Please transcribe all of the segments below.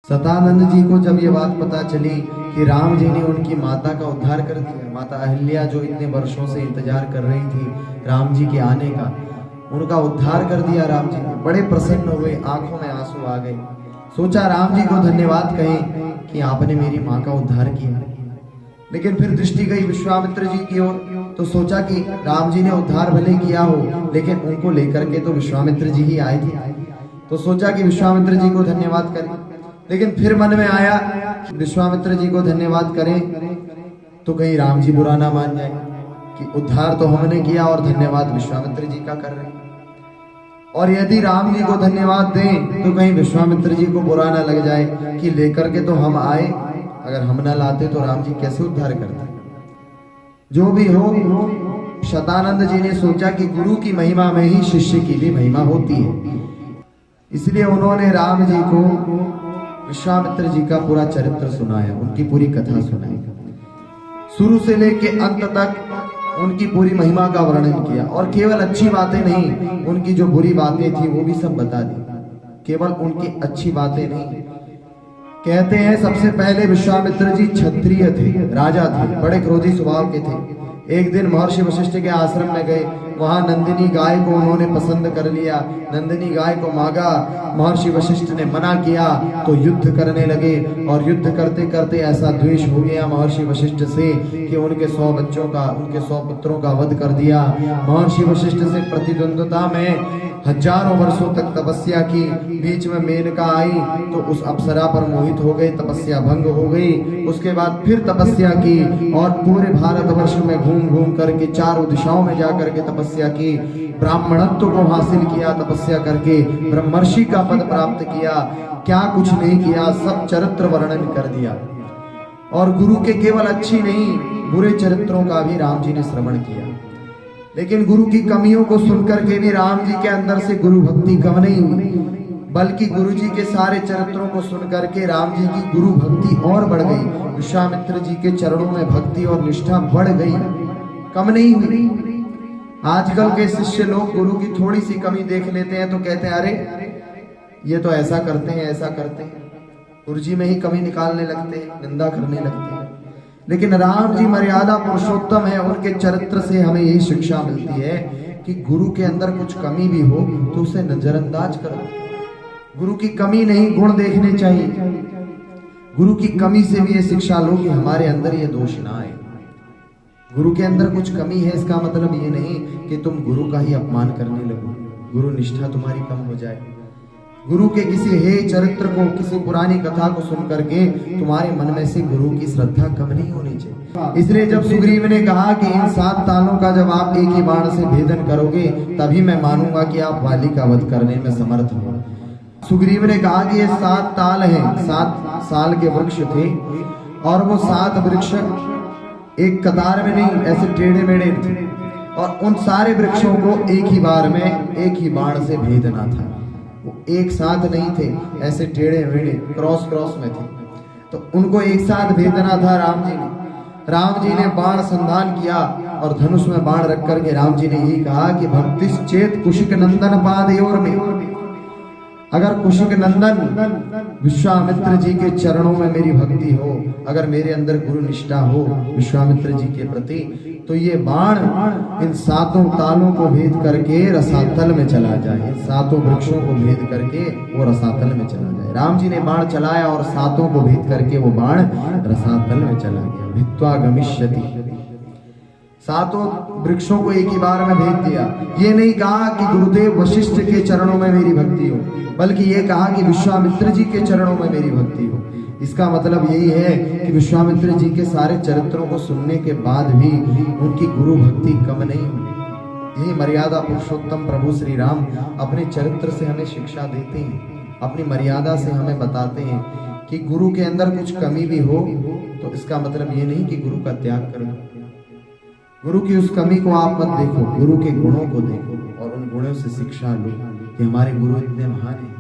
सतानंद जी को जब ये बात पता चली कि राम जी ने उनकी माता का उद्धार कर दिया, माता अहिल्या जो इतने वर्षों से इंतजार कर रही थी राम जी के आने का, उनका उद्धार कर दिया राम जी ने, बड़े प्रसन्न हुए, आंखों में आंसू आ गए। सोचा राम जी को धन्यवाद कहें कि आपने मेरी माँ का उद्धार किया। लेकिन फिर दृष्टि गई विश्वामित्र जी की ओर, तो सोचा कि राम जी ने उद्धार भले किया हो, लेकिन उनको लेकर के तो विश्वामित्र जी ही आए थे। तो सोचा कि विश्वामित्र जी को धन्यवाद करें, लेकिन फिर मन में आया विश्वामित्र जी को धन्यवाद करें तो कहीं राम जी बुरा ना मान जाए कि उद्धार तो हमने किया और धन्यवाद विश्वामित्र जी का कर रहे हैं, और यदि राम जी को धन्यवाद दें तो कहीं विश्वामित्र जी को बुरा ना लग जाए कि लेकर के तो हम आए, अगर हम ना लाते तो राम जी कैसे उद्धार करते। जो भी हो, शतानंद जी ने सोचा कि गुरु की महिमा में ही शिष्य की भी महिमा होती है, इसलिए उन्होंने राम जी को विश्वामित्र जी का पूरा चरित्र सुनाया, उनकी पूरी कथा सुनाई, शुरू से लेके अंत तक उनकी पूरी महिमा का वर्णन किया। और केवल अच्छी बातें नहीं, उनकी जो बुरी बातें थी वो भी सब बता दी, केवल उनकी अच्छी बातें नहीं। कहते हैं सबसे पहले विश्वामित्र जी क्षत्रिय थे, राजा थे, बड़े क्रोधी स्वभाव के थे। एक दिन महर्षि वशिष्ठ के आश्रम में गए, वहां नंदिनी गाय को उन्होंने पसंद कर लिया, नंदिनी गाय को मांगा, महर्षि वशिष्ठ ने मना किया तो युद्ध करने लगे, और युद्ध करते करते ऐसा द्वेष हो गया महर्षि वशिष्ठ से कि उनके 100 बच्चों का, उनके 100 पुत्रों का वध कर दिया। महर्षि वशिष्ठ से प्रतिद्वंद्विता में हजारों वर्षों तक तपस्या की, बीच में मेनका आई तो उस अप्सरा पर मोहित हो गए, तपस्या भंग हो गई। उसके बाद फिर तपस्या की और पूरे भारतवर्ष में घूम घूम करके चारों दिशाओं में जाकर के तपस्या की, ब्राह्मणत्व को हासिल किया तपस्या करके, ब्रह्मर्षि का पद प्राप्त किया। क्या कुछ नहीं किया, सब चरित्र वर्णन कर दिया। और गुरु के केवल अच्छी नहीं, बुरे चरित्रों का भी राम जी ने श्रवण किया। लेकिन गुरु की कमियों को सुनकर के भी राम जी के अंदर से गुरु भक्ति कम नहीं हुई, बल्कि गुरु जी के सारे चरित्रों को सुनकर के राम जी की गुरु भक्ति और बढ़ गई। विश्वामित्र जी के चरणों में भक्ति और निष्ठा बढ़ गई, कम नहीं हुई। आजकल के शिष्य लोग गुरु की थोड़ी सी कमी देख लेते हैं तो कहते हैं अरे ये तो ऐसा करते हैं, ऐसा करते हैं, गुरु जी में ही कमी निकालने लगते हैं, निंदा करने लगते हैं। लेकिन राम जी मर्यादा पुरुषोत्तम है, उनके चरित्र से हमें यही शिक्षा मिलती है कि गुरु के अंदर कुछ कमी भी हो तो उसे नजरअंदाज करो। गुरु की कमी नहीं, गुण देखने चाहिए। गुरु की कमी से भी ये शिक्षा लो कि हमारे अंदर ये दोष ना आए। गुरु के अंदर कुछ कमी है इसका मतलब ये नहीं कि तुम गुरु का ही अपमान करने लगो, गुरु निष्ठा तुम्हारी कम हो जाए। गुरु के किसी हे चरित्र को, किसी पुरानी कथा को सुन करके तुम्हारे मन में से गुरु की श्रद्धा कम नहीं होनी चाहिए। इसलिए जब सुग्रीव ने कहा कि इन 7 तालों का जब आप एक ही बाण से भेदन करोगे तभी मैं मानूंगा कि आप वाली का वध करने में समर्थ हो। सुग्रीव ने कहा कि ये 7 ताल हैं, 7 साल के वृक्ष थे, और वो 7 वृक्ष एक कतार में नहीं, ऐसे टेढ़े मेढ़े थे, और उन सारे वृक्षों को एक ही बार में एक ही बाण से भेदना था। वो एक साथ नहीं थे, ऐसे टेढ़े मेढ़े क्रॉस क्रॉस में थे, तो उनको एक साथ भेदना था राम जी ने। राम जी ने बाण संधान किया और धनुष में बाण रख करके राम जी ने यही कहा कि भक्तिश्च चेत कुशिक नंदन पादयोर में, अगर कुशिक नंदन विश्वामित्र जी के चरणों में मेरी भक्ति हो, अगर मेरे अंदर गुरु निष्ठा हो विश्वामित्र जी के प्रति, तो ये बाण इन 7 तालों को भेद करके रसातल में चला जाए, इन 7 वृक्षों को भेद करके वो रसातल में चला जाए। राम जी ने बाण चलाया और 7 को भेद करके वो बाण रसातल में चला गया। भित्वा गमिष्यति, 7 वृक्षों को एक ही बार में भेद दिया। ये नहीं कहा कि गुरुदेव वशिष्ठ के चरणों में मेरी भक्ति हो, बल्कि ये कहा कि विश्वामित्र जी के चरणों में मेरी भक्ति हो। इसका मतलब यही है कि विश्वामित्र जी के सारे चरित्रों को सुनने के बाद भी उनकी गुरु भक्ति कम नहीं हुई। यही मर्यादा पुरुषोत्तम प्रभु श्री राम अपने चरित्र से हमें शिक्षा देते हैं, अपनी मर्यादा से हमें बताते हैं कि गुरु के अंदर कुछ कमी भी हो तो इसका मतलब ये नहीं कि गुरु का त्याग करो। गुरु की उस कमी को आप मत देखो, गुरु के गुणों को देखो और उन गुणों से शिक्षा लो कि हमारे गुरु इतने महान हैं।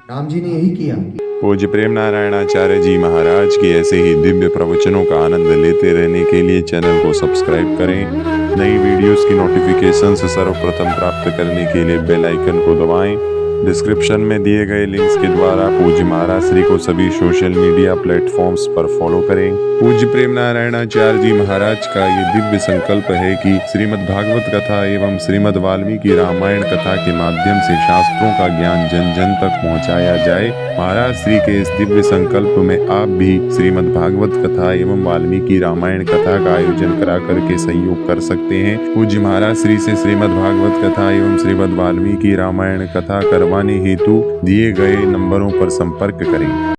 राम जी ने यही किया। पूज्य प्रेम नारायणाचार्य जी महाराज की ऐसे ही दिव्य प्रवचनों का आनंद लेते रहने के लिए चैनल को सब्सक्राइब करें। नई वीडियोस की नोटिफिकेशन सर्वप्रथम प्राप्त करने के लिए बेल आइकन को दबाएं डिस्क्रिप्शन में दिए गए लिंक्स के द्वारा पूज्य महाराज श्री को सभी सोशल मीडिया प्लेटफॉर्म्स पर फॉलो करें। पूज्य प्रेम नारायणाचार्य जी महाराज का ये दिव्य संकल्प है कि श्रीमद् भागवत कथा एवं श्रीमद् वाल्मीकि रामायण कथा के माध्यम से शास्त्रों का ज्ञान जन जन तक पहुंचाया जाए। महाराज श्री के इस दिव्य संकल्प में आप भी श्रीमद् भागवत कथा एवं वाल्मीकि रामायण कथा का आयोजन करा करके सहयोग कर सकते हैं। पूज्य महाराज श्री से श्रीमद् भागवत कथा एवं श्रीमद् वाल्मीकि रामायण कथा करवाने हेतु दिए गए नंबरों पर संपर्क करें।